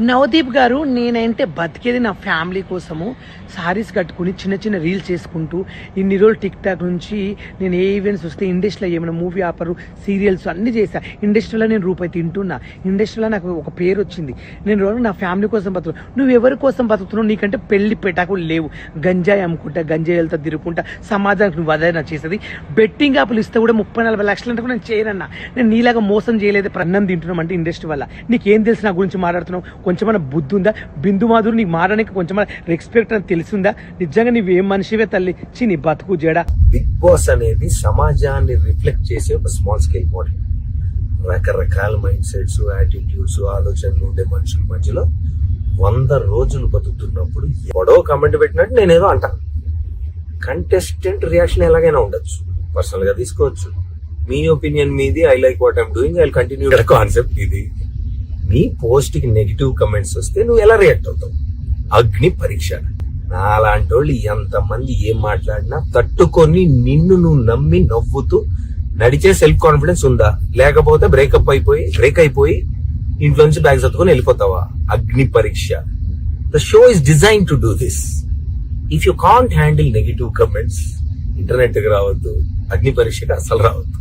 నవదీప్ గారు, నేనంటే బతికేది నా ఫ్యామిలీ కోసము. సారీస్ కట్టుకుని చిన్న చిన్న రీల్స్ చేసుకుంటూ ఇన్ని రోజులు టిక్ టాక్ నుంచి నేను ఏ ఈవెంట్స్ వస్తే ఇండస్ట్రీలో ఏమైనా మూవీ ఆపరు, సీరియల్స్ అన్నీ చేశా. ఇండస్ట్రీలో నేను రూపాయి తింటున్నా. ఇండస్ట్రీలో నాకు ఒక పేరు వచ్చింది. నేను రోజు నా ఫ్యామిలీ కోసం బతుకు. నువ్వు ఎవరి కోసం బతుకుతున్నావు? నీకంటే పెళ్లి పెట్టాకులు లేవు. గంజాయి అమ్ముకుంటా, గంజాయిలతో తిరుగుకుంటా సమాజానికి నువ్వు అదైనా చేసేది. బెట్టింగ్ యాప్లు ఇస్తే కూడా 30-40 లక్షలు అంటే కూడా నేను చేయనన్నా. నేను నీలాగా మోసం చేయలేదు. అన్నం తింటున్నామంటే ఇండస్ట్రీ వల్ల. నీకేం తెలుసు నా గురించి మాట్లాడుతున్నావు? కొంచెమైనా బుద్ధి ఉందా? బిందు మాధురు నీకు మారడానికి కొంచెమైనా రెస్పెక్ట్ అని తెలిసిందా? నిజంగా నువ్వేం మనిషివే తల్లి. నీ బతుకు జడా. బిగ్ బాస్ అనేది సమాజాన్ని రిఫ్లెక్ట్ చేసే ఒక స్మాల్ స్కేల్ మోడల్. రకరకాల మైండ్ సెట్స్, యాటిట్యూడ్స్, ఆలోచనలు ఉండే మనుషుల మధ్యలో 100 రోజులు బతుకుతున్నప్పుడు ఎవడో కమెంట్ పెట్టినట్టు నేనేదో అంటాను. కంటెస్టెంట్ రియాక్షన్ ఎలాగైనా ఉండొచ్చు, పర్సనల్ గా తీసుకోవచ్చు. మీ ఒపీనియన్ మీది. I like what I'm doing, I will continue. Concept ఇది. నీ పోస్ట్ కి నెగిటివ్ కమెంట్స్ వస్తే నువ్వు ఎలా రియాక్ట్ అవుతావు? అగ్ని పరీక్ష. నాలాంటి వాళ్ళు ఎంతమంది ఏం మాట్లాడినా తట్టుకొని నిన్ను నువ్వు నమ్మి నవ్వుతూ నడిచే సెల్ఫ్ కాన్ఫిడెన్స్ ఉందా? లేకపోతే బ్రేక్ అయిపోయి ఇంట్లోంచి బ్యాగ్ సర్దుకొని వెళ్ళిపోతావా? అగ్ని పరీక్ష. The show is design to do this. If you can't handle negative comments, internet కి రావద్దు, అగ్ని పరీక్షకి అసలు రావద్దు.